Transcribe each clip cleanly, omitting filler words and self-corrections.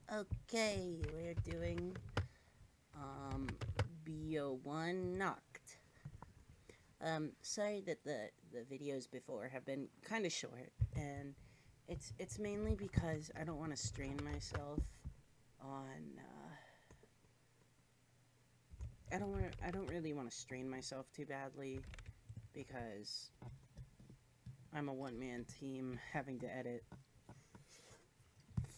Okay, we're doing um Bo1 Nacht. Sorry that the videos before have been kind of short, and it's mainly because I don't want to strain myself on. I don't really want to strain myself too badly because I'm a one man team having to edit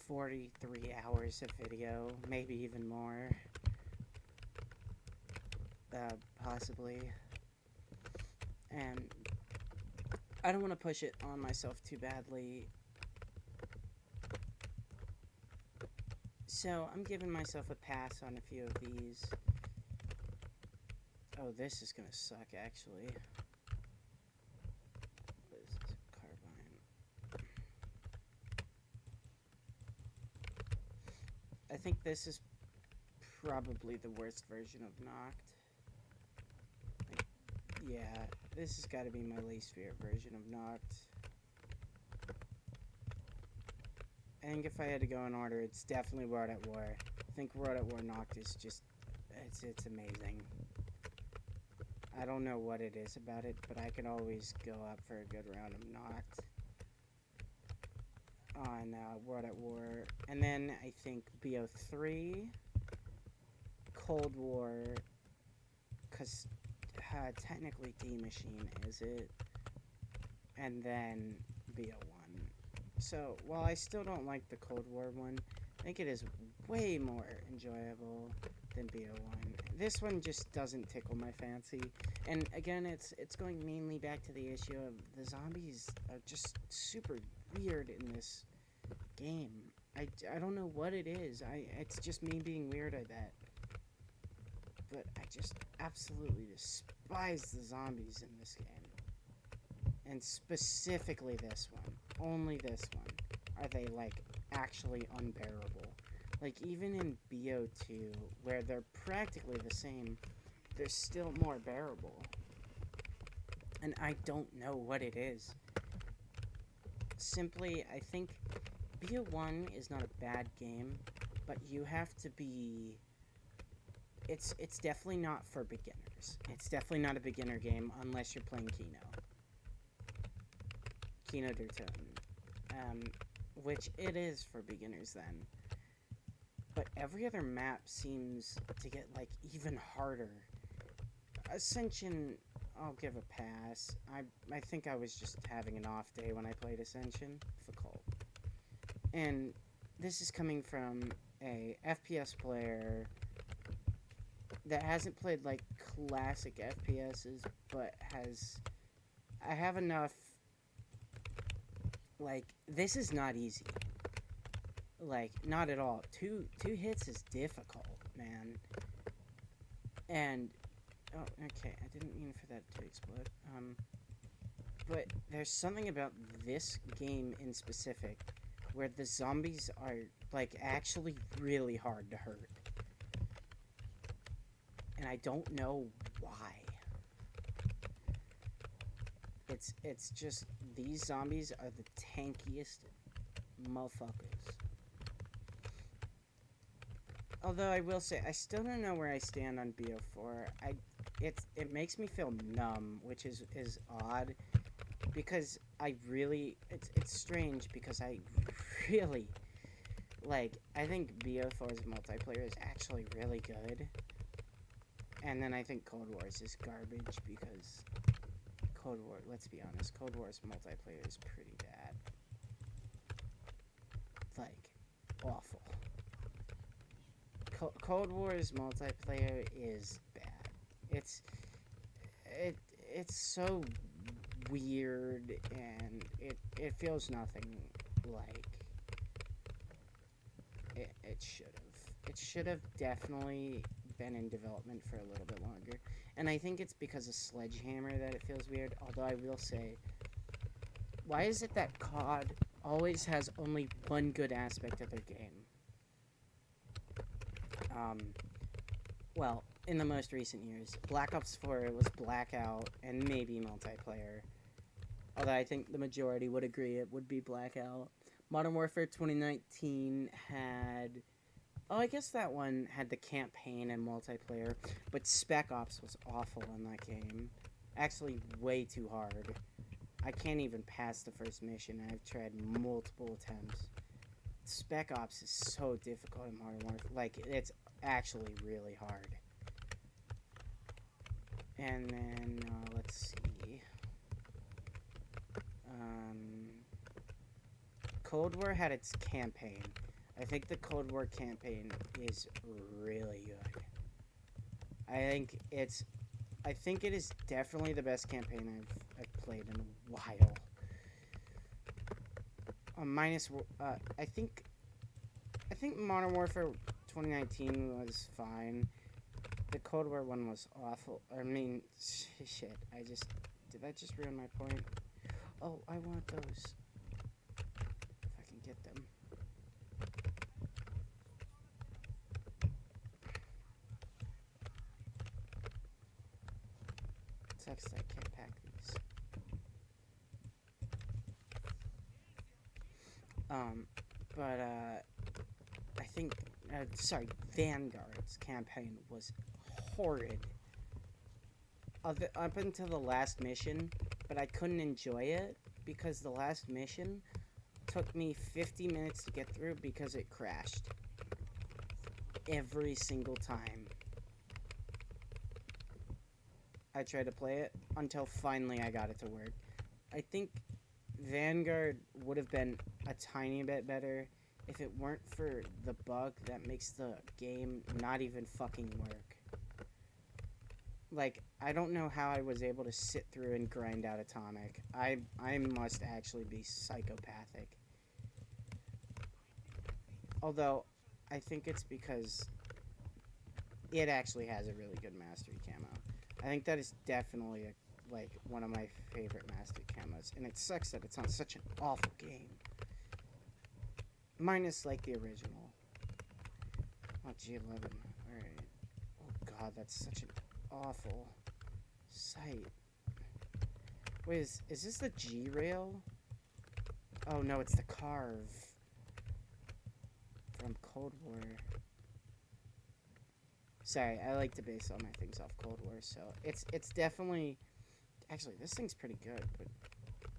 43 hours of video, maybe even more, possibly, and I don't want to push it on myself too badly. So I'm giving myself a pass on a few of these. Oh, this is gonna suck actually. What is this? Carbine. I think this is probably the worst version of Nacht. Like, yeah, this has got to be my least favorite version of Nacht. I think if I had to go in order, it's definitely World at War. I think World at War Nacht is just, it's amazing. I don't know what it is about it, but I can always go up for a good round of Nacht on World at War. And then I think BO3, Cold War, because technically D Machine is it, and then BO1. So while I still don't like the Cold War one, I think it is way more enjoyable than BO1. This one just doesn't tickle my fancy. And again, it's going mainly back to the issue of the zombies are just super weird in this game. I don't know what it is. It's just me being weird, I bet. But I just absolutely despise the zombies in this game. And specifically this one. Only this one. Are they, like, actually unbearable. Like, even in BO2, where they're practically the same, they're still more bearable. And I don't know what it is. Simply, I think BO1 is not a bad game, but you have to be... It's definitely not for beginners. It's definitely not a beginner game unless you're playing Untoten. Which it is for beginners then. But every other map seems to get, like, even harder. Ascension, I'll give a pass. I think I was just having an off day when I played Ascension. Difficult. And this is coming from a FPS player that hasn't played, like, classic FPSs, but has... I have enough... Like, this is not easy. Like, not at all. Two hits is difficult, man. And... Oh, okay, I didn't mean for that to explode. But there's something about this game in specific where the zombies are, like, actually really hard to hurt. And I don't know why. It's just, these zombies are the tankiest motherfuckers. Although I will say, I still don't know where I stand on BO4. It makes me feel numb, which is odd, because I really, it's strange because I really, like, I think BO4's multiplayer is actually really good. And then I think Cold Wars is garbage because Cold War, let's be honest, Cold War's multiplayer is pretty bad. Like, awful. Cold War's multiplayer is bad. It's it's so weird, and it feels nothing like it should have. It should have definitely been in development for a little bit longer. And I think it's because of Sledgehammer that it feels weird, although I will say, why is it that COD always has only one good aspect of their game? Um, well, in the most recent years, Black Ops 4 was Blackout and maybe multiplayer. Although I think the majority would agree it would be Blackout. Modern Warfare 2019 had Oh, I guess that one had the campaign and multiplayer, but Spec Ops was awful in that game. Actually, way too hard. I can't even pass the first mission. I've tried multiple attempts. Spec Ops is so difficult in Modern Warfare. Like, it's actually really hard. And then, let's see. Cold War had its campaign. I think the Cold War campaign is really good. I think it is definitely the best campaign I've played in a while. I think Modern Warfare 2019 was fine. The Cold War one was awful. I mean, shit. Did that just ruin my point? Oh, I want those. If I can get them. It sucks that I can't pack these. But, I think, Vanguard's campaign was horrid. Up until the last mission, but I couldn't enjoy it because the last mission took me 50 minutes to get through because it crashed. Every single time I tried to play it until finally I got it to work. I think Vanguard would have been a tiny bit better if it weren't for the bug that makes the game not even fucking work. Like, I don't know how I was able to sit through and grind out Atomic. I must actually be psychopathic. Although, I think it's because it actually has a really good mastery camo. I think that is definitely one of my favorite mastery camos, and it sucks that it's on such an awful game. Minus like the original. Oh, G11. Alright. Oh god, that's such an awful sight. Wait, is this the G rail? Oh no, it's the carve from Cold War. Sorry, I like to base all my things off Cold War, so it's definitely. Actually, this thing's pretty good, but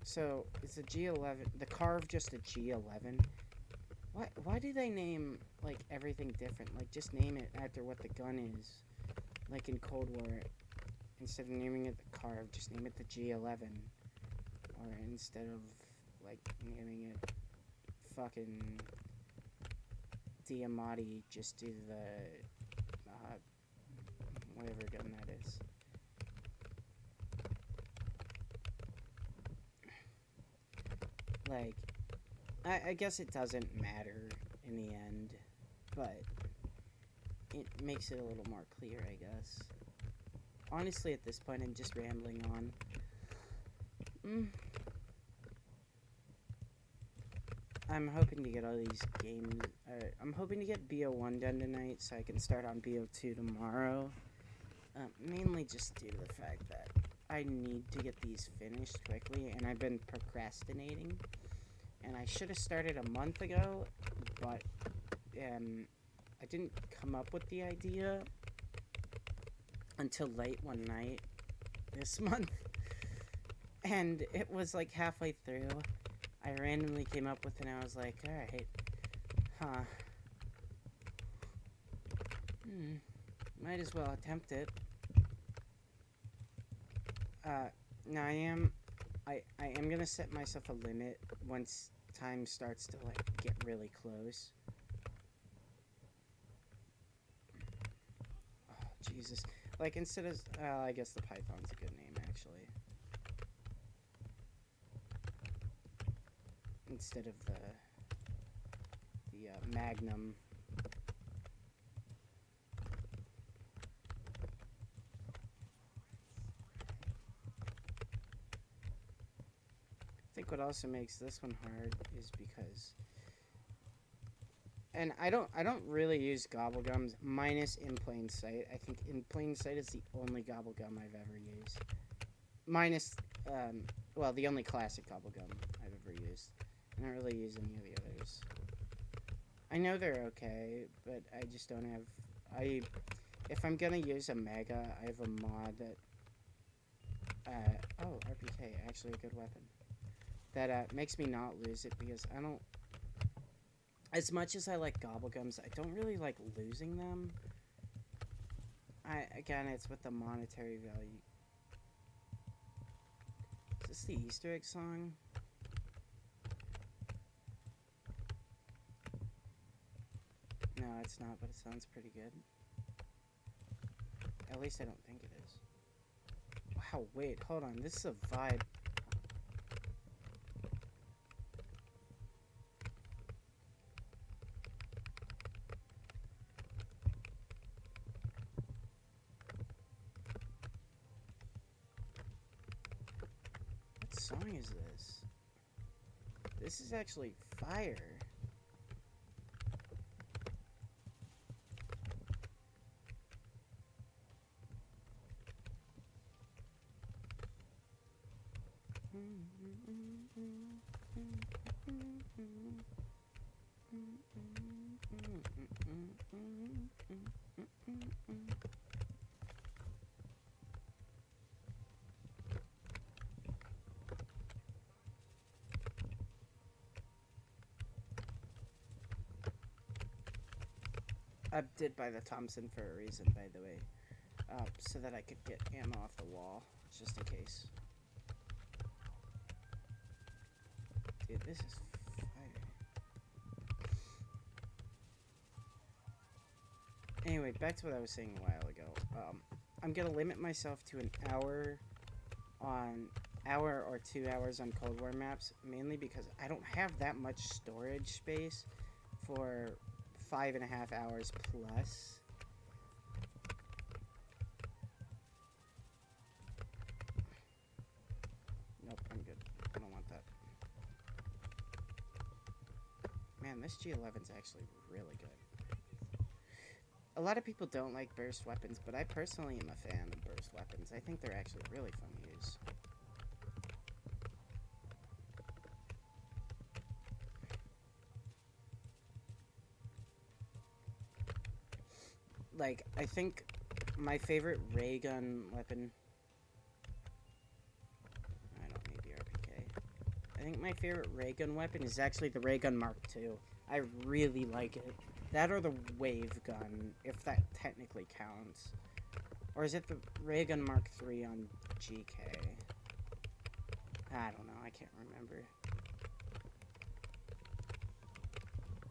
so it's a G11. The carve just a G11. Why do they name like everything different? Like just name it after what the gun is. Like in Cold War, instead of naming it the carve, just name it the G11. Or instead of like naming it fucking Diamati, just do the whatever gun that is. Like, I guess it doesn't matter in the end, but it makes it a little more clear, I guess. Honestly, at this point, I'm just rambling on. I'm hoping to get all these games. I'm hoping to get Bo1 done tonight so I can start on Bo2 tomorrow. Mainly just due to the fact that I need to get these finished quickly, and I've been procrastinating. And I should have started a month ago, but I didn't come up with the idea until late one night this month. And it was like halfway through. I randomly came up with it and I was like, alright, might as well attempt it. Now I am gonna set myself a limit once time starts to like get really close. Oh, Jesus. Like instead of, I guess the Python's a good name actually. Instead of the Magnum. I think what also makes this one hard is because, and I don't really use gobblegums minus in plain sight. I think in plain sight is the only gobblegum I've ever used. Minus, well, the only classic gobblegum I've ever used. I don't really use any of the others. I know they're okay, but I just don't have... I... If I'm gonna use a mega, I have a mod that... oh, RPK, actually a good weapon. That makes me not lose it because I don't... As much as I like gobblegums, I don't really like losing them. Again, it's with the monetary value. Is this the Easter egg song? No, it's not, but it sounds pretty good. At least I don't think it is. Wow, wait, hold on. This is a vibe. What song is this? This is actually fire. I did buy the Thompson for a reason, by the way. So that I could get ammo off the wall, just in case. Dude, this is fire. Anyway, back to what I was saying a while ago. I'm gonna limit myself to an hour or 2 hours on Cold War maps, mainly because I don't have that much storage space for 5.5 hours plus. Nope, I'm good. I don't want that. Man, this G11's actually really good. A lot of people don't like burst weapons, but I personally am a fan of burst weapons. I think they're actually really fun to use. Like, I think my favorite ray gun weapon... I don't need the RPK. I think my favorite ray gun weapon is actually the ray gun Mark II. I really like it. That or the wave gun, if that technically counts. Or is it the ray gun Mark III on GK? I don't know, I can't remember.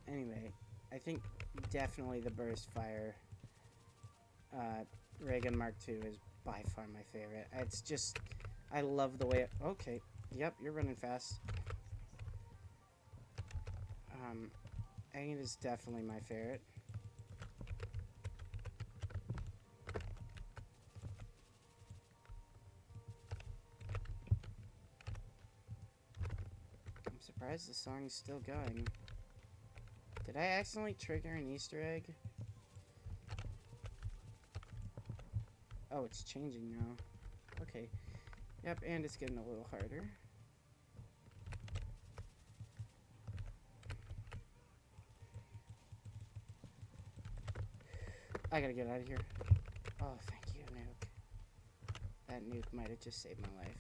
Anyway, I think definitely the burst fire ray gun Mark II is by far my favorite. It's just, I love the way it... Okay, yep, you're running fast. I think it is definitely my favorite. I'm surprised the song's still going. Did I accidentally trigger an Easter egg? Oh, it's changing now. Okay. Yep, and it's getting a little harder. I gotta get out of here. Oh, thank you, nuke. That nuke might have just saved my life.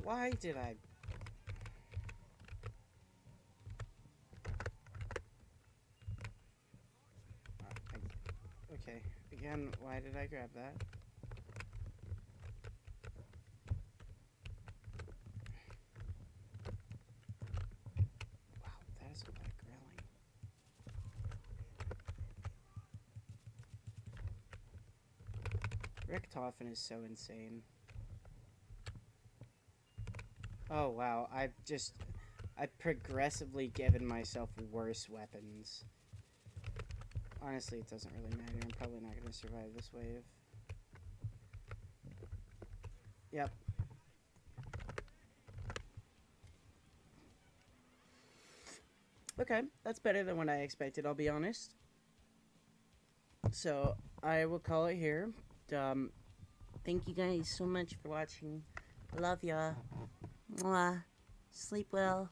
Why did I... Okay, again, why did I grab that? Wow, that is a lot of grilling. Richtofen is so insane. Oh wow, I've progressively given myself worse weapons. Honestly, it doesn't really matter. I'm probably not going to survive this wave. Yep. Okay, that's better than what I expected, I'll be honest. So, I will call it here. Thank you guys so much for watching. Love ya. Mwah. Sleep well.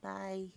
Bye.